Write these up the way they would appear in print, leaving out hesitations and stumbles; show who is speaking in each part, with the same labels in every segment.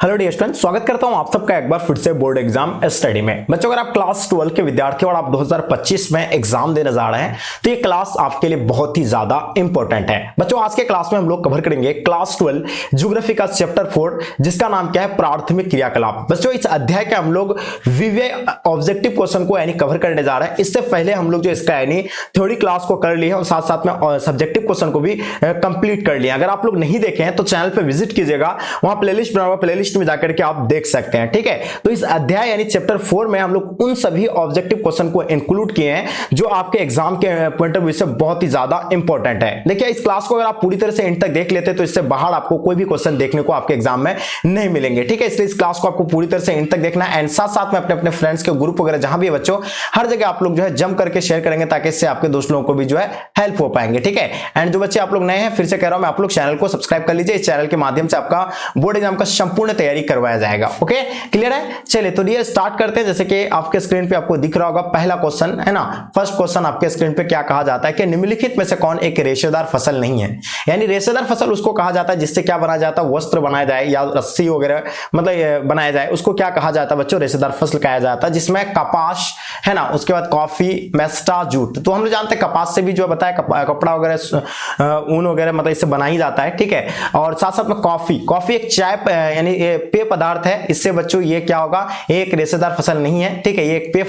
Speaker 1: Hello dear student, स्वागत करता हूं आप सबका एक बार फिर से बोर्ड एग्जाम स्टडी में। बच्चों, अगर आप क्लास 12 के विद्यार्थी और आप 2025 में एग्जाम देने जा रहे हैं तो ये क्लास आपके लिए बहुत ही ज्यादा इंपॉर्टेंट है। बच्चों, आज के क्लास में हम लोग कवर करेंगे क्लास 12 ज्योग्राफी का चैप्टर 4, जिसका नाम क्या है, प्राथमिक क्रियाकलाप। बच्चों, इस अध्याय के हम लोग विविध ऑब्जेक्टिव क्वेश्चन को यानी कवर करने जा रहे हैं। इससे पहले हम लोग जो इसका यानी थ्योरी क्लास को कर लिए और साथ साथ में सब्जेक्टिव क्वेश्चन को भी कंप्लीट कर लिया। अगर आप लोग नहीं देखे हैं तो चैनल पर विजिट कीजिएगा, वहां प्लेलिस्ट बना हुआ, प्लेलिस्ट में जाकर के आप देख सकते हैं। ठीक है, तो इस अध्याय यानी चैप्टर 4 में हम लोग उन सभी ऑब्जेक्टिव क्वेश्चन को इंक्लूड किए हैं जो आपके एग्जाम के पॉइंट ऑफ व्यू से बहुत ही ज्यादा इंपॉर्टेंट है। देखिए, इस क्लास को अगर आप पूरी तरह से एंड तक देख लेते तो इससे बाहर आपको कोई भी क्वेश्चन देखने को आपके एग्जाम में नहीं मिलेंगे। ठीक है, इसलिए इस क्लास को आपको पूरी तरह से एंड तक देखना है एंड साथ साथ में अपने अपने फ्रेंड्स के ग्रुप वगैरह जहां भी है बच्चों, हर जगह आप लोग जो है जम करके शेयर करेंगे ताकि इससे आपके दोस्त लोगों को भी जो है हेल्प हो पाएंगे। ठीक है, एंड जो बच्चे आप लोग नए हैं, फिर से कह रहा हूं मैं, आप लोग चैनल को सब्सक्राइब कर लीजिए। इस चैनल के माध्यम से आपका बोर्ड एग्जाम का संपूर्ण तैयारी करवाया जाएगा। ओके, क्लियर है? चलिए तो ये स्टार्ट करते हैं। जैसे कि आपके स्क्रीन पे आपको दिख रहा होगा पहला क्वेश्चन है ना। फर्स्ट क्वेश्चन आपके स्क्रीन पे क्या कहा जाता है कि निम्नलिखित में से कौन एक रेशेदार फसल नहीं है। यानी रेशेदार फसल उसको कहा जाता है जिससे क्या बनाया जाता है, वस्त्र बनाया जाए या रस्सी वगैरह मतलब बनाया जाए, उसको क्या कहा जाता है बच्चों, रेशेदार फसल कहा जाता है। जिसमें कपास है ना, उसके बाद कॉफी, मेस्टा, जूट। तो हम लोग जानते हैं कपास से भी जो बताया कपड़ा वगैरह, ऊन वगैरह मतलब इससे बना ही जाता है। ठीक है, और साथ साथ में कॉफी एक चाय यानी पेय पदार्थ है। इससे बच्चों ये क्या होगा, एक रेशेदार फसल नहीं है। ठीक है, ये एक पेय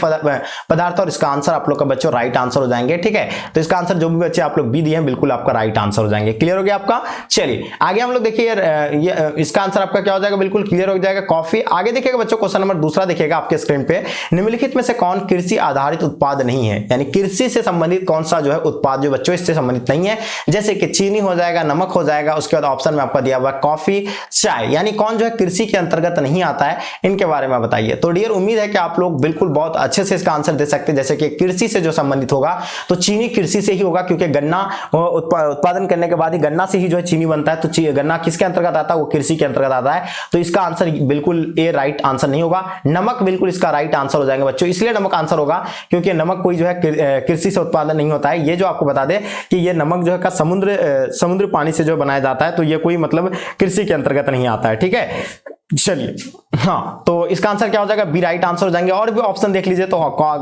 Speaker 1: पदार्थ और इसका आंसर आप लोग का बच्चों राइट आंसर हो जाएंगे। ठीक है, तो इसका आंसर जो भी बच्चे आप लोग बी दिए हैं बिल्कुल आपका राइट आंसर हो जाएंगे। क्लियर हो गया आपका? चलिए आगे हम लोग देखिए, इसका आंसर आपका क्या हो जाएगा, बिल्कुल क्लियर हो जाएगा, कॉफी। आगे देखिएगा बच्चों, क्वेश्चन नंबर दूसरा देखिएगा आपके स्क्रीन पे, निम्नलिखित में से कौन कृषि आधारित उत्पाद नहीं है। यानी कृषि से संबंधित कौन सा जो है उत्पाद जो बच्चों इससे संबंधित नहीं है। जैसे कि चीनी हो जाएगा, नमक हो जाएगा, उसके बाद ऑप्शन में आपका दिया हुआ कॉफी, चाय। यानी कौन जो है कृषि के अंतर्गत नहीं आता है, इनके बारे में बताइए। तो डियर, उम्मीद है कि आप लोग बिल्कुल बहुत अच्छे से इसका आंसर दे सकते हैं। जैसे कि कृषि से जो संबंधित होगा तो चीनी कृषि से ही होगा, क्योंकि गन्ना उत्पादन करने के बाद ही गन्ना से ही जो है चीनी बनता है। तो गन्ना किसके अंतर्गत आता है, वो कृषि के अंतर्गत आता है। तो इसका आंसर बिल्कुल ए राइट आंसर नहीं होगा। नमक बिल्कुल इसका राइट आंसर हो जाएंगे बच्चों। इसलिए नमक आंसर होगा क्योंकि नमक कोई जो है कृषि से उत्पादन नहीं होता है। ये जो आपको बता दें कि ये नमक जो है का समुद्र पानी से जो बनाया जाता है, तो ये कोई मतलब कृषि के अंतर्गत नहीं आता है। ठीक है, चलिए हाँ, तो इसका आंसर क्या हो जाएगा, बी राइट आंसर हो जाएंगे। और भी ऑप्शन देख लीजिए तो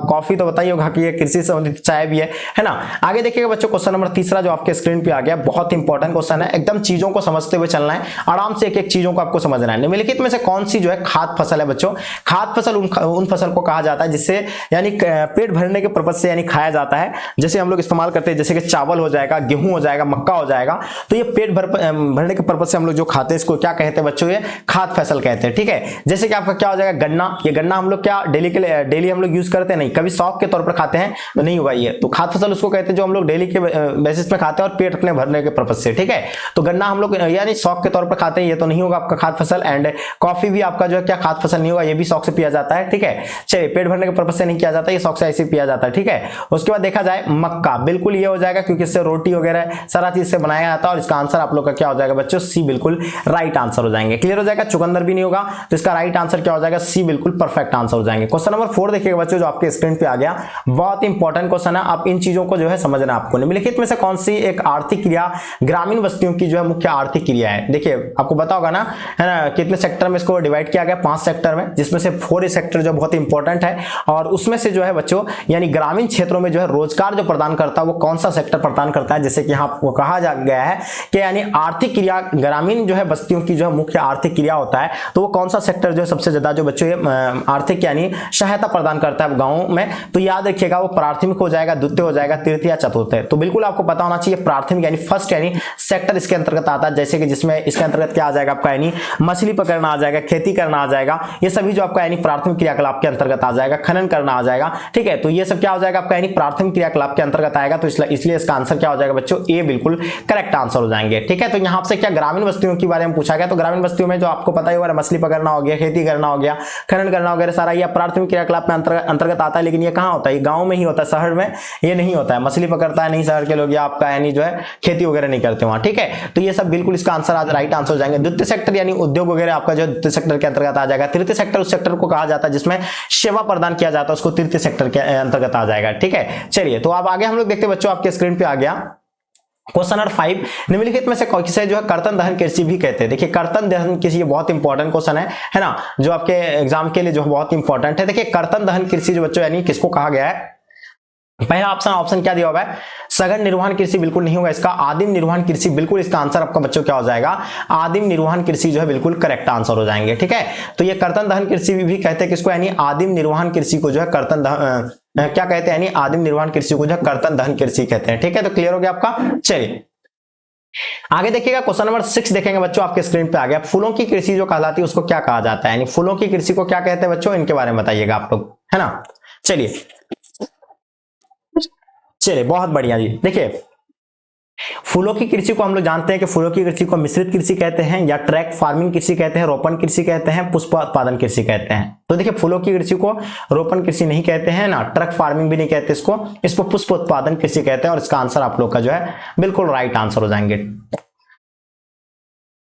Speaker 1: कॉफी तो बताइए होगा कि ये कृषि से संबंधित, चाय भी है ना। आगे देखिएगा बच्चों, क्वेश्चन नंबर तीसरा जो आपके स्क्रीन पे आ गया, बहुत इंपॉर्टेंट क्वेश्चन है। एकदम चीजों को समझते हुए चलना है, आराम से एक एक चीजों को आपको समझना है। निम्नलिखित में से कौन सी जो है खाद्य फसल है बच्चों। खाद्य फसल उन फसल को कहा जाता है जिससे यानी पेट भरने के पर्पज से यानी खाया जाता है। जैसे हम लोग इस्तेमाल करते हैं, जैसे कि चावल हो जाएगा, गेहूं हो जाएगा, मक्का हो जाएगा। तो ये पेट भरने के पर्पज से हम लोग जो खाते हैं इसको क्या कहते हैं बच्चों, ये खाद्य फसल कहते हैं। ठीक है, जैसे कि आपका क्या हो जाएगा, गन्ना। ये गन्ना हम लोग क्या डेली हम लोग यूज करते हैं, नहीं, कभी शौक के तौर पर खाते हैं तो नहीं होगा। ये तो खाद्य फसल उसको कहते हैं जो हम लोग डेली के बेसिस पे खाते हैं और पेट अपने भरने के पर्पज से। ठीक है, तो गन्ना हम लोग यानी शौक के तौर पर खाते हैं, ये तो नहीं होगा आपका खाद्य फसल। एंड कॉफी भी आपका जो है क्या खाद्य फसल नहीं होगा, ये भी शौक से पिया जाता है। ठीक है, चलिए, पेट भरने के पर्पज से नहीं किया जाता, ये शौक से ऐसे पिया जाता है। ठीक है, उसके बाद देखा जाए मक्का, बिल्कुल ये हो जाएगा क्योंकि इससे रोटी वगैरह सारा चीज से बनाया जाता है। और इसका आंसर आप लोग का क्या हो जाएगा बच्चों, सी बिल्कुल राइट आंसर हो जाएंगे। क्लियर हो जाएगा? चुकंदर भी नहीं होगा, तो इसका राइट आंसर क्या हो जाएगा, सी बिल्कुल परफेक्ट आंसर हो जाएंगे। क्वेश्चन नंबर 4 देखिएगा बच्चों, जो आपके स्क्रीन पे आ गया, बहुत इंपॉर्टेंट क्वेश्चन है। आप इन चीजों को जो है समझना है आपको। निम्नलिखित में से कौन सी एक आर्थिक क्रिया ग्रामीण बस्तियों की जो है मुख्य आर्थिक क्रिया है। देखिए, आपको पता होगा ना, है ना, कितने सेक्टर में इसको डिवाइड किया गया, 5 सेक्टर में, जिसमें से 4 सेक्टर जो बहुत इंपॉर्टेंट है। और उसमें से जो है बच्चों यानी ग्रामीण क्षेत्रों में जो है रोजगार जो प्रदान करता है वो कौन सा सेक्टर प्रदान करता है। जैसे कि यहाँ आपको कहा जा गया है कि यानी आर्थिक क्रिया ग्रामीण जो है बस्तियों की जो है मुख्य आर्थिक क्रिया होता है, तो वो कौन सा सेक्टर जो है सबसे ज्यादा जो बच्चों आर्थिक यानी सहायता प्रदान करता है गांवों में। तो याद रखिएगा, वो प्राथमिक हो जाएगा, द्वितीय हो जाएगा, तृतीय या चतुर्थ है। तो बिल्कुल आपको पता होना चाहिए प्राथमिक यानी फर्स्ट यानी सेक्टर इसके अंतर्गत आता है। जैसे कि जिसमें इसके अंतर्गत क्या आ जाएगा आपका, यानी मछली पकड़ना आ जाएगा, खेती करना आ जाएगा, ये सभी जो आपका यानी प्राथमिक क्रियाकलाप के अंतर्गत आ जाएगा, खनन करना आ जाएगा। ठीक है, तो ये सब क्या हो जाएगा आपका यानी प्राथमिक क्रियाकलाप के अंतर्गत आएगा। तो इसलिए इसका आंसर क्या हो जाएगा बच्चों, ए बिल्कुल करेक्ट आंसर हो जाएंगे। ठीक है, तो यहाँ से क्या ग्रामीण बस्तियों के बारे में पूछा गया, तो ग्रामीण बस्तियों में जो आपको पता ही होगा, मछली पकड़ना हो गया, खेती करना हो गया, खनन करना वगैरह सारा ये प्राथमिक क्रियाकलाप में अंतर्गत आता है। लेकिन ये कहाँ होता है, ये गांव में ही होता है, शहर में ये नहीं होता है। मछली पकड़ता है नहीं शहर के लोग, या आपका यानी जो है खेती वगैरह नहीं करते वहां। ठीक है, तो ये सब बिल्कुल इसका आंसर आज राइट आंसर हो जाएंगे। द्वितीय सेक्टर यानी उद्योग वगैरह आपका जो द्वितीय सेक्टर के अंतर्गत आ जाएगा। तृतीय सेक्टर उस सेक्टर को कहा जाता है जिसमें सेवा प्रदान किया जाता है, उसको तृतीय सेक्टर के अंतर्गत आ जाएगा। ठीक है, चलिए, तो अब आगे हम लोग देखते हैं बच्चों, आपके स्क्रीन पे आ गया क्वेश्चन नंबर 5, निम्नलिखित में से किसे जो है कर्तन दहन कृषि भी कहते हैं। देखिए कर्तन दहन कृषि ये बहुत इंपॉर्टेंट क्वेश्चन है ना, जो आपके एग्जाम के लिए जो बहुत इंपॉर्टेंट है। देखिए कर्तन दहन कृषि जो बच्चों यानी किसको कहा गया है, पहला ऑप्शन क्या दिया हुआ है, सघन निर्वहन कृषि बिल्कुल नहीं होगा इसका, आदिम निर्वहन कृषि बिल्कुल इसका आंसर आपका बच्चों क्या हो जाएगा, आदिम निर्वहन कृषि जो है बिल्कुल करेक्ट आंसर हो जाएंगे। ठीक है, तो ये कर्तन दहन कृषि भी कहते हैं किसको, यानी आदिम निर्वहन कृषि को जो है कर्तन दहन क्या कहते हैं, यानी आदिम निर्वहन कृषि को जो है कर्तन दहन कृषि कहते हैं। ठीक है, तो क्लियर हो गया आपका। चलिए आगे देखिएगा, क्वेश्चन नंबर 6 देखेंगे बच्चों, आपके स्क्रीन पे आ गया। फूलों की कृषि जो कहलाती है उसको क्या कहा जाता है, यानी फूलों की कृषि को क्या कहते हैं बच्चों, इनके बारे में बताइएगा आप लोग, है ना। चलिए बहुत बढ़िया जी। देखिए फूलों की कृषि को हम लोग जानते हैं कि फूलों की कृषि को मिश्रित कृषि कहते हैं, या ट्रैक फार्मिंग कृषि कहते हैं, रोपण कृषि कहते हैं, पुष्प उत्पादन कृषि कहते हैं। तो देखिए फूलों की कृषि को रोपण कृषि नहीं कहते हैं ना, ट्रक फार्मिंग भी नहीं कहते इसको पुष्प उत्पादन कृषि कहते हैं, और इसका आंसर आप लोग का जो है बिल्कुल राइट आंसर हो जाएंगे।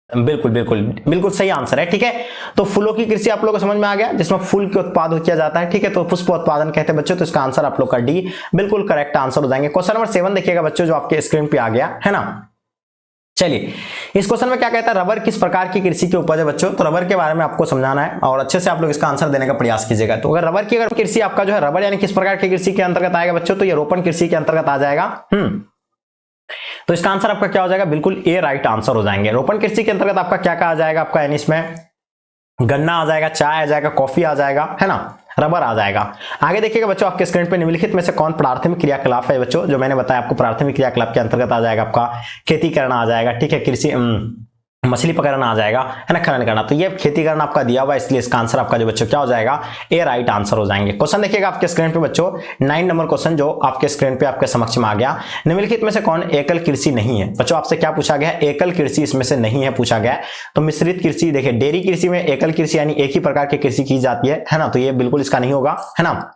Speaker 1: बिल्कुल बिल्कुल बिल्कुल सही आंसर है। ठीक है, तो फूलों की कृषि आप लोगों को समझ में आ गया, जिसमें फूल के उत्पादन किया जाता है। ठीक है, तो पुष्प उत्पादन कहते हैं बच्चों, तो इसका आंसर आप लोग का डी बिल्कुल करेक्ट आंसर हो जाएंगे। क्वेश्चन नंबर 7 देखिएगा बच्चों, जो आपके स्क्रीन पे आ गया है ना। चलिए इस क्वेश्चन में क्या कहता है, रबर किस प्रकार की कृषि की उपज है बच्चों, तो रबर के बारे में आपको समझाना है और अच्छे से आप लोग इसका आंसर देने का प्रयास कीजिएगा। तो अगर रबर की कृषि आपका जो है, रबर यानी किस प्रकार की कृषि के अंतर्गत आएगा बच्चों, तो ये रोपण कृषि के अंतर्गत आ जाएगा। तो इसका आंसर आपका क्या हो जाएगा, बिल्कुल ए राइट आंसर हो जाएंगे। रोपण कृषि के अंतर्गत आपका क्या कहा जाएगा, आपका यानी इसमें गन्ना आ जाएगा, चाय आ जाएगा, कॉफी आ जाएगा, है ना, रबर आ जाएगा। आगे देखिएगा बच्चों, आपके स्क्रीन पे निम्नलिखित में से कौन प्राथमिक क्रियाकलाप है बच्चों, जो मैंने बताया आपको प्राथमिक क्रियाकलाप के अंतर्गत आ जाएगा आपका खेती करना आ जाएगा। ठीक है, कृषि मछली पकड़ना आ जाएगा, है ना, खनन करना। तो ये खेती करना आपका दिया हुआ है, इसलिए इसका आंसर आपका जो बच्चों क्या हो जाएगा, ए राइट आंसर हो जाएंगे। क्वेश्चन देखिएगा आपके स्क्रीन पे बच्चों, 9 नंबर क्वेश्चन जो आपके स्क्रीन पे आपके समक्ष में आ गया। निम्नलिखित में से कौन एकल कृषि नहीं है बच्चों, आपसे क्या पूछा गया, एकल कृषि इसमें से नहीं है पूछा गया। तो मिश्रित कृषि, देखिए डेयरी कृषि में एकल कृषि यानी एक ही प्रकार की कृषि की जाती है ना, तो ये बिल्कुल इसका नहीं होगा, है ना।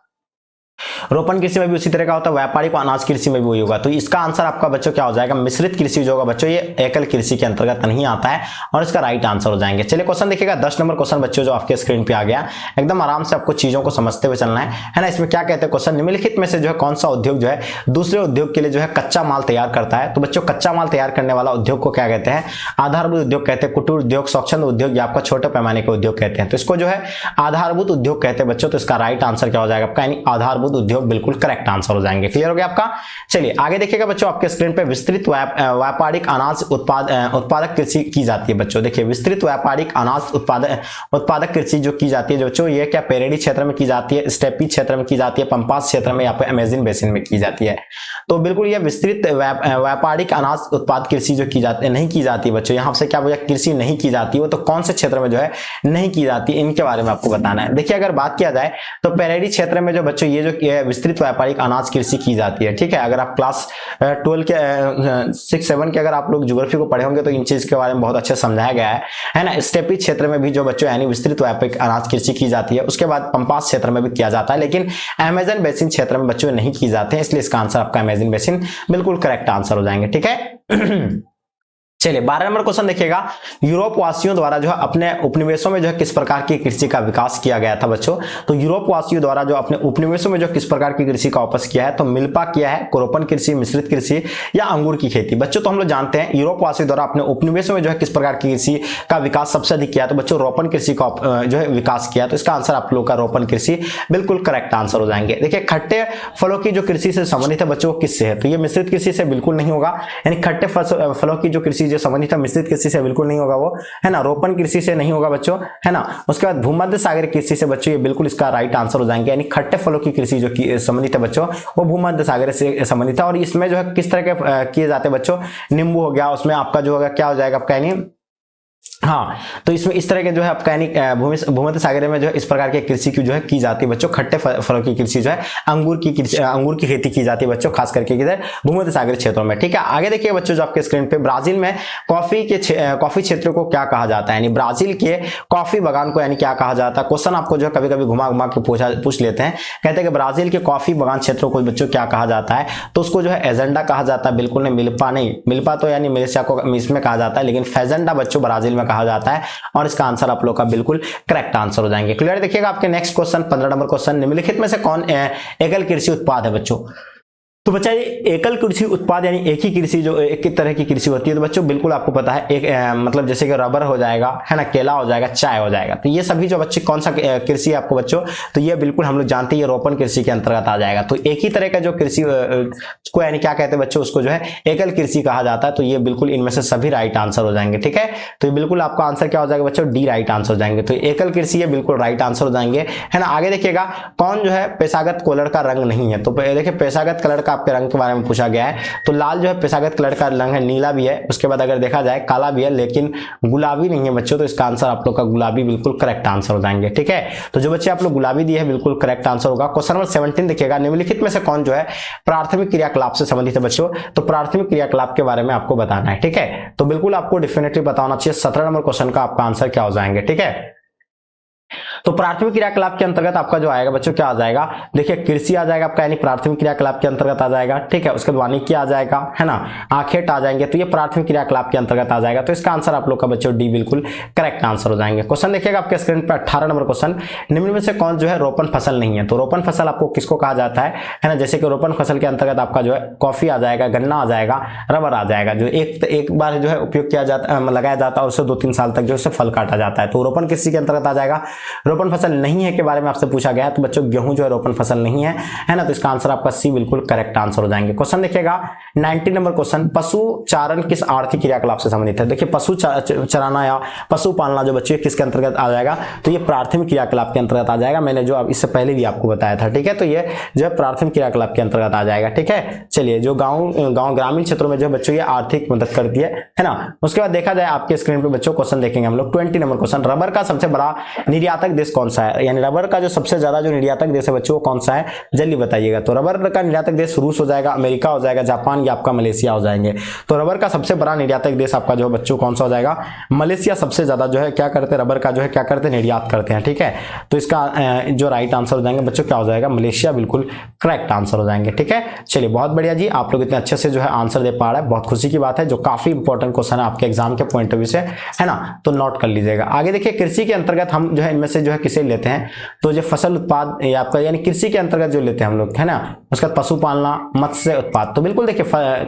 Speaker 1: रोपण कृषि में भी उसी तरह का होता है, व्यापारिक अनाज कृषि में भी वही होगा। तो इसका आंसर आपका बच्चों क्या हो जाएगा, मिश्रित कृषि जो होगा बच्चों, ये एकल कृषि के अंतर्गत नहीं आता है, और इसका राइट आंसर हो जाएंगे। चलिए क्वेश्चन देखिएगा, 10 नंबर क्वेश्चन बच्चों जो आपके स्क्रीन पे आ गया, एकदम आराम से आपको चीजों को समझते हुए चलना है ना। इसमें क्या कहते हैं क्वेश्चन, निम्नलिखित में से जो है कौन सा उद्योग जो है दूसरे उद्योग के लिए जो है कच्चा माल तैयार करता है। तो बच्चों कच्चा माल तैयार करने वाला उद्योग को क्या कहते हैं, आधारभूत उद्योग कहते हैं, कुटीर उद्योग, स्वच्छंद उद्योग, या आपका छोटे पैमाने के उद्योग कहते हैं। तो इसको जो है आधारभूत उद्योग कहते हैं बच्चों, तो इसका राइट आंसर क्या हो जाएगा आपका, यानी आधारभूत उद्योग बिल्कुल करेक्ट आंसर हो जाएंगे। क्लियर हो गया आपका। चलिए आगे देखिएगा बच्चों, आपके स्क्रीन पे विस्तृत व्यापारिक अनाज उत्पादक कृषि की जाती है बच्चों। देखिए विस्तृत व्यापारिक अनाज उत्पादक कृषि जो की जाती है बच्चों, ये क्या पेरेडी क्षेत्र में की जाती है, स्टेपी क्षेत्र में की जाती है, पंपास क्षेत्र में, या फिर अमेजिन बेसिन में की जाती है। तो बिल्कुल ये विस्तृत व्यापारिक अनाज उत्पाद कृषि जो की जाती है, नहीं की जाती है बच्चों। यहाँ से क्या बोला, कृषि नहीं की जाती है, वो तो कौन से क्षेत्र में जो है नहीं की जाती है, इनके बारे में आपको बताना है। देखिए अगर बात किया जाए तो पेरेडी क्षेत्र में जो बच्चों ये जो विस्तृत व्यापारिक अनाज कृषि की जाती है। ठीक है, अगर आप क्लास 12 के 6-7 के अगर आप लोग ज्योग्राफी को पढ़े होंगे तो इन चीज के बारे में बहुत अच्छे समझाया गया है ना। स्टेपी क्षेत्र में भी जो बच्चों यानी विस्तृत व्यापक अनाज कृषि की जाती है, उसके बाद पंपास क्षेत्र में भी किया जाता है, लेकिन अमेजन बेसिन क्षेत्र में बच्चों नहीं की जाते हैं, इसलिए इसका आंसर आपका अमेजन बेसिन बिल्कुल करेक्ट आंसर हो जाएंगे। ठीक है चलिए 12 नंबर क्वेश्चन देखिएगा, यूरोप वासियों द्वारा जो है अपने उपनिवेशों में जो है किस प्रकार की कृषि का विकास किया गया था बच्चों। तो यूरोप वासियों द्वारा जो अपने उपनिवेशों में जो किस प्रकार की कृषि का वापस किया है, तो मिल्पा किया है, रोपण कृषि, मिश्रित कृषि, या अंगूर की खेती। बच्चों तो हम लोग जानते हैं यूरोप वासियों द्वारा अपने उपनिवेशों में जो है किस प्रकार की कृषि का विकास सबसे अधिक किया, तो बच्चों रोपण कृषि का जो है विकास किया। तो इसका आंसर आप लोग का रोपण कृषि बिल्कुल करेक्ट आंसर हो जाएंगे। देखिए खट्टे फलों की जो कृषि से संबंधित है बच्चों, किससे है, तो ये मिश्रित कृषि से बिल्कुल नहीं होगा, यानी खट्टे फलों की जो कृषि जो संबंधित है मिश्रित कृषि से बिल्कुल नहीं होगा वो, है ना। रोपण कृषि से नहीं होगा बच्चों, है ना। उसके बाद भूमध्य सागर कृषि से बच्चों, ये बिल्कुल इसका राइट आंसर हो जाएंगे, यानी खट्टे फलों की कृषि जो संबंधित है बच्चों, वो भूमध्य सागर से संबंधित है। और इसमें जो है किस तरह के किए जाते हैं बच्चों, नींबू हो गया, उसमें आपका जो होगा क्या हो जाएगा आपका, यानी हाँ, तो इसमें इस तरह के जो है आपका यानी भूमध्य सागर में जो है इस प्रकार की कृषि की जो है की जाती है बच्चों। खट्टे फलों की कृषि जो है अंगूर की खेती की जाती है बच्चों, खास करके किधर, भूमध्य सागर क्षेत्रों में। ठीक है, आगे देखिए बच्चों, जो आपके स्क्रीन पे ब्राजील में कॉफी क्षेत्र को क्या कहा जाता है, यानी ब्राजील के कॉफी बागान को यानी क्या कहा जाता है। क्वेश्चन आपको जो है कभी कभी घुमा घुमा के पूछ लेते हैं, कहते हैं कि ब्राजील के कॉफी बागान क्षेत्रों को बच्चों क्या कहा जाता है, तो उसको जो है एजेंडा कहा जाता है, बिल्कुल नहीं, मिल्पा नहीं, मिल्पा तो यानी मलेशिया को इसमें कहा जाता है, लेकिन फेजेंडा बच्चों ब्राजील में कहा जाता है, और इसका आंसर आप लोग का बिल्कुल करेक्ट आंसर हो जाएंगे। क्लियर देखिएगा आपके नेक्स्ट क्वेश्चन 15 नंबर क्वेश्चन, निम्नलिखित में से कौन एकल कृषि उत्पाद है बच्चों। तो बच्चा ये एकल कृषि उत्पाद यानी एक ही कृषि जो एक ही तरह की कृषि होती है, तो बच्चों बिल्कुल आपको पता है एक मतलब जैसे कि रबर हो जाएगा, है ना, केला हो जाएगा, चाय हो जाएगा, तो ये सभी जो बच्चे कौन सा कृषि है आपको बच्चों, तो ये बिल्कुल हम लोग जानते हैं ये रोपण कृषि के अंतर्गत आ जाएगा। तो एक ही तरह का जो कृषि को यानी क्या कहते हैं बच्चों, उसको जो है एकल कृषि कहा जाता है। तो ये बिल्कुल इनमें से सभी राइट आंसर हो जाएंगे, ठीक है। तो ये बिल्कुल आपका आंसर क्या हो जाएगा बच्चों, डी राइट आंसर हो जाएंगे। तो एकल कृषि ये बिल्कुल राइट आंसर हो जाएंगे, है ना। आगे देखिएगा कौन जो है पेशागत कलर का रंग नहीं है, तो देखिए पेशागत कलर का आपके रंग के बारे में पूछा गया है। तो लाल जो है पेशागत कलर का रंग है, नीला भी है, उसके बाद अगर देखा जाए काला भी है, लेकिन गुलाबी नहीं है बच्चों। तो इसका आंसर आप लोग का गुलाबी बिल्कुल करेक्ट आंसर हो जाएंगे, ठीक है। तो जो बच्चे आप लोग गुलाबी दिए है बिल्कुल करेक्ट आंसर होगा। क्वेश्चन नंबर 17 देखिएगा, निम्नलिखित में से कौन जो है प्राथमिक क्रियाकलाप से संबंधित है बच्चों। तो प्राथमिक क्रियाकलाप के बारे में आपको बताना है, ठीक है। तो बिल्कुल आपको डेफिनेटली बताना चाहिए 17 नंबर क्वेश्चन का आपका आंसर क्या हो जाएंगे, ठीक है। तो प्राथमिक क्रियाकलाप के अंतर्गत आपका जो आएगा बच्चों क्या आ जाएगा, देखिए कृषि आ जाएगा आपका, यानी प्राथमिक क्रियाकलाप के अंतर्गत आ जाएगा, ठीक है। उसके बाद वानिकी आ जाएगा, है ना, आखेट आ जाएंगे, तो ये प्राथमिक क्रियाकलाप के अंतर्गत आ जाएगा। तो इसका आंसर आप लोग का बच्चों डी बिल्कुल करेक्ट आंसर हो जाएंगे। क्वेश्चन देखिएगा आपके स्क्रीन पर 18 नंबर क्वेश्चन, निम्न में से कौन जो है रोपण फसल नहीं है। तो रोपण फसल आपको किसको कहा जाता है ना, जैसे कि रोपण फसल के अंतर्गत आपका जो है कॉफी आ जाएगा, गन्ना आ जाएगा, रबर आ जाएगा, जो एक बार जो है उपयोग किया जाता लगाया जाता है और उससे 2-3 साल तक जो है फल काटा जाता है। तो रोपण कृषि के अंतर्गत आ जाएगा। रोपण फसल नहीं है के बारे में आपसे पूछा गया है, तो बच्चों गेहूं जो है रोपण फसल नहीं है ना। तो इसका आंसर आपका सी बिल्कुल करेक्ट आंसर हो जाएंगे। क्वेश्चन देखिएगा 19 नंबर क्वेश्चन, पशु चारण किस आर्थिक क्रियाकलाप से संबंधित है। देखिए पशु चराना या पशु पालना जो बच्चों किसके अंतर्गत आ जाएगा, तो ये प्राथमिक क्रियाकलाप के अंतर्गत आ जाएगा। मैंने जो इससे पहले भी आपको बताया था, ठीक है। तो ये जो है प्राथमिक क्रियाकलाप के अंतर्गत आ जाएगा, ठीक है। चलिए जो गाँव ग्रामीण क्षेत्रों में जो बच्चों ये आर्थिक मदद करती है ना। उसके बाद देखा जाए आपके स्क्रीन पर बच्चों क्वेश्चन देखेंगे हम लोग 20 नंबर क्वेश्चन, रबर का सबसे बड़ा निर्यातक देश कौन सा है, यानी रबर का जो सबसे ज्यादा जो निर्यातक देश है बच्चों कौन सा है, जल्दी बताइएगा। तो रबर का निर्यातक देश रूस हो जाएगा, अमेरिका हो जाएगा, जापान या आपका मलेशिया हो जाएंगे। तो रबर का सबसे बड़ा निर्यातक देश आपका जो बच्चों कौन सा हो जाएगा, मलेशिया सबसे ज्यादा जो है क्या करते हैं, रबर का जो है क्या करते हैं, निर्यात करते हैं, ठीक है। तो इसका जो राइट आंसर हो जाएंगे बच्चों क्या हो जाएगा, मलेशिया बिल्कुल करेक्ट आंसर हो जाएंगे, ठीक है। चलिए बहुत बढ़िया जी, आप लोग इतने अच्छे से जो है आंसर दे पा रहे हैं, बहुत खुशी की बात है। जो काफी इंपॉर्टेंट क्वेश्चन है आपके एग्जाम के पॉइंट ऑफ व्यू से, है ना, तो नोट कर लीजिएगा। आगे देखिए कृषि के अंतर्गत हम जो है इनमें से जो है किसे लेते हैं, तो जो फसल उत्पाद या आपका यानी कृषि के अंतर्गत जो लेते हैं हम लोग, है ना, उसका पशुपालना, मत्स्य उत्पाद। तो बिल्कुल देखिए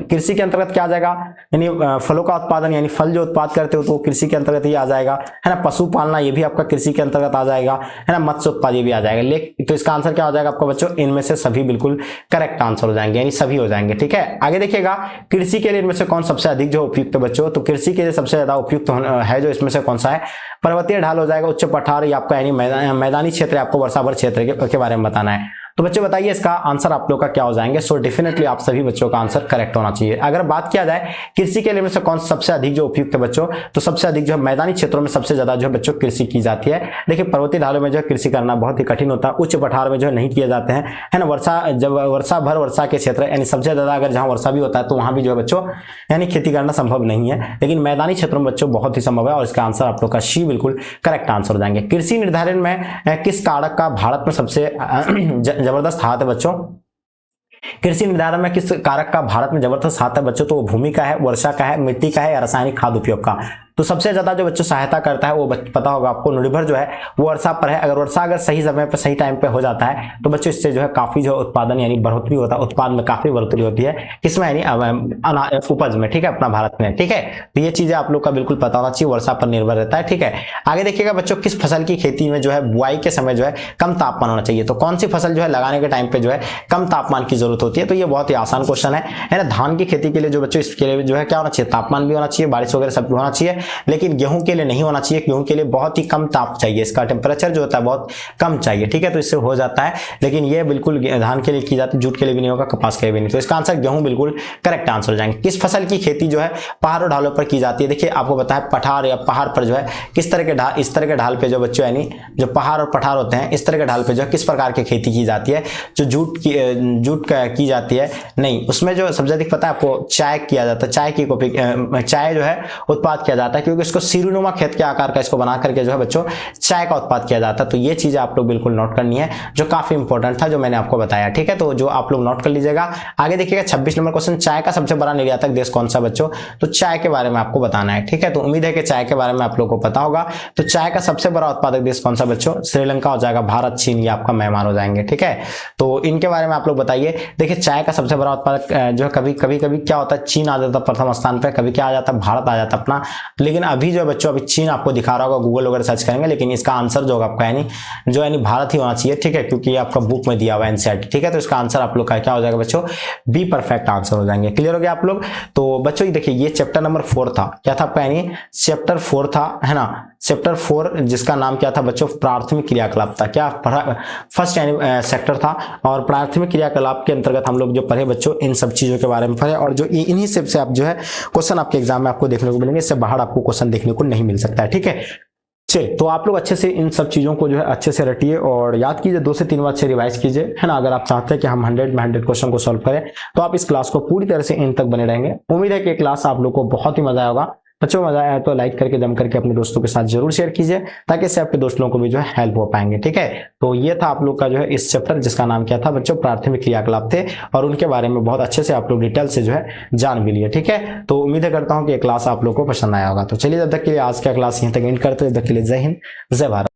Speaker 1: कृषि के अंतर्गत क्या आ जाएगा, यानी फलों का उत्पादन, यानी फल जो उत्पाद करते हो तो कृषि के अंतर्गत ये आ जाएगा, है ना। पशुपालना ये भी आपका कृषि के अंतर्गत आ जाएगा, है ना। मत्स्य उत्पाद ये भी आ जाएगा। लेकिन तो इसका आंसर क्या हो जाएगा आपका बच्चों, इनमें से सभी बिल्कुल करेक्ट आंसर हो जाएंगे, यानी सभी हो जाएंगे, ठीक है। आगे देखिएगा कृषि के लिए इनमें से कौन सबसे अधिक जो उपयुक्त बच्चों, तो कृषि के लिए सबसे ज्यादा उपयुक्त है जो इसमें से कौन सा है, पर्वतीय ढाल हो जाएगा, उच्च पठार या आपका यानी मैदानी क्षेत्र, आपको वर्षाभर क्षेत्र के बारे में बताना है। तो बच्चे बताइए इसका आंसर आप लोग का क्या हो जाएंगे। सो डेफिनेटली आप सभी बच्चों का आंसर करेक्ट होना चाहिए। अगर बात किया जाए कृषि के लिए में से कौन सबसे अधिक जो उपयुक्त है बच्चों, तो सबसे अधिक जो मैदानी क्षेत्रों में सबसे ज्यादा जो बच्चों कृषि की जाती है। देखिए पर्वतीय ढालों में जो है कृषि करना बहुत ही कठिन होता है, उच्च पठार में जो है नहीं किए जाते हैं, है ना। वर्षा के क्षेत्र यानी सबसे ज्यादा अगर जहां वर्षा भी होता है तो वहां भी जो है बच्चों यानी खेती करना संभव नहीं है, लेकिन मैदानी क्षेत्रों में बच्चों बहुत ही संभव है। और इसका आंसर आप लोग का सी बिल्कुल करेक्ट आंसर हो जाएंगे। कृषि निर्धारण में किस कारक का भारत में सबसे जबरदस्त हाथ है बच्चों, कृषि निर्धारण में किस कारक का भारत में जबरदस्त हाथ है बच्चों, तो वो भूमि का है, वर्षा का है, मिट्टी का है या रासायनिक खाद उपयोग का। तो सबसे ज्यादा जो बच्चों सहायता करता है वो पता होगा आपको, निर्भर जो है वो वर्षा पर है। अगर वर्षा अगर सही समय पर सही टाइम पे हो जाता है तो बच्चों इससे जो है काफी जो उत्पादन यानी बढ़ोतरी होता है, उत्पाद में काफी बढ़ोतरी होती है, किसमें यानी उपज में, ठीक है, अपना भारत में, ठीक है। तो ये चीजें आप लोग का बिल्कुल पता होना चाहिए, वर्षा पर निर्भर रहता है, ठीक है। आगे देखिएगा बच्चों किस फसल की खेती में जो है बुआई के समय जो है कम तापमान होना चाहिए। तो कौन सी फसल जो है लगाने के टाइम पे जो है कम तापमान की जरूरत होती है, तो ये बहुत ही आसान क्वेश्चन है ना। धान की खेती के लिए जो बच्चों इसके लिए जो है क्या होना चाहिए, तापमान भी होना चाहिए, बारिश वगैरह सब होना चाहिए, लेकिन गेहूं के लिए नहीं होना चाहिए। गेहूं के लिए बहुत ही कम ताप चाहिए, इसका टेम्परेचर जो होता है बहुत कम चाहिए, ठीक है। तो इससे हो जाता है, लेकिन ये बिल्कुल धान के लिए की जाती है, जूट के लिए भी नहीं होगा, कपास के लिए भी नहीं। तो इसका आंसर गेहूं बिल्कुल करेक्ट आंसर हो जाएंगे। किस फसल की खेती जो है पहाड़ों ढालों पर की जाती है, देखिए आपको बताया पठार या पहाड़ पर जो है किस तरह के ढाल, इस तरह के ढाल पे जो बच्चों यानी जो पहाड़ और पठार होते हैं इस तरह के ढाल पे जो किस प्रकार की खेती की जाती है, जो जूट की जाती है नहीं, उसमें जो सबसे अधिक पता है आपको चाय किया जाता है, चाय जो है उत्पाद किया जाता जाता है, क्योंकि इसको सिरुनुमा खेत के आकार का इसको बना करके जो है बच्चों चाय का उत्पाद किया जाता है। तो ये चीज आप लोग बिल्कुल नोट करनी है, जो काफी इंपॉर्टेंट था, जो मैंने आपको बताया। ठीक है, तो जो आप लोग नोट कर लीजिएगा। आगे देखिएगा 26 नंबर क्वेश्चन, चाय का सबसे बड़ा निर्यातक देश कौन सा बच्चों? तो चाय के बारे में आपको बताना है। ठीक है, तो उम्मीद है कि चाय के बारे में आप लोग को पता होगा। तो चाय का सबसे बड़ा उत्पादक देश कौन सा बच्चों? श्रीलंका हो जाएगा, भारत, चीन ये आपका मेहमान हो जाएंगे। ठीक है, तो इनके बारे में आप लोग बताइए। देखिए चाय का सबसे बड़ा उत्पादक जो है कभी कभी क्या होता है, चीन आ जाता है प्रथम स्थान पे, कभी क्या आ जाता है, भारत आ जाता है अपना। लेकिन अभी जो है बच्चों अभी चीन आपको दिखा रहा होगा, गूगल वगैरह सर्च करेंगे, लेकिन इसका आंसर जो होगा आपका यानी भारत ही होना चाहिए। ठीक है, क्योंकि ये आपका बुक में दिया हुआ है एनसीईआरटी। ठीक है, तो इसका आंसर आप लोग का क्या हो जाएगा बच्चों? बी परफेक्ट आंसर हो जाएंगे। क्लियर हो गया आप लोग? तो बच्चों देखिए ये चैप्टर नंबर 4 था। क्या था आपका? यानी चैप्टर 4 था, है ना, चैप्टर 4 जिसका नाम क्या था बच्चों? प्राथमिक क्रियाकलाप था। क्या फर्स्ट यानी सेक्टर था, और प्राथमिक क्रियाकलाप के अंतर्गत हम लोग जो पढ़े बच्चों इन सब चीजों के बारे में पढ़े, और जो इन्हीं से आप जो है क्वेश्चन आपके एग्जाम में आपको देखने को मिलेंगे, इससे बाहर आपको क्वेश्चन देखने को नहीं मिल सकता है। ठीक है, चलिए तो आप लोग अच्छे से इन सब चीजों को जो है अच्छे से रटिए और याद कीजिए, 2 से 3 बार से रिवाइज कीजिए, है ना। अगर आप चाहते हैं कि हम 100 में 100 क्वेश्चन को सॉल्व करें, तो आप इस क्लास को पूरी तरह से इन तक बने रहेंगे। उम्मीद है कि क्लास आप लोग को बहुत ही मजा आया होगा। बच्चों मजा आया तो लाइक करके जम करके अपने दोस्तों के साथ जरूर शेयर कीजिए, ताकि इससे आपके दोस्त लोगों को भी जो है हेल्प हो पाएंगे। ठीक है, तो ये था आप लोग का जो है इस चैप्टर, जिसका नाम क्या था बच्चों? प्राथमिक क्रियाकलाप थे, और उनके बारे में बहुत अच्छे से आप लोग डिटेल से जो है जान भी लिए। ठीक है, तो उम्मीद करता हूँ कि क्लास आप लोग को पसंद आया होगा। तो चलिए, जब तक के लिए आज का क्लास यहीं तक एंड करते हैं। जब तक के लिए जय हिंद, जय भारत।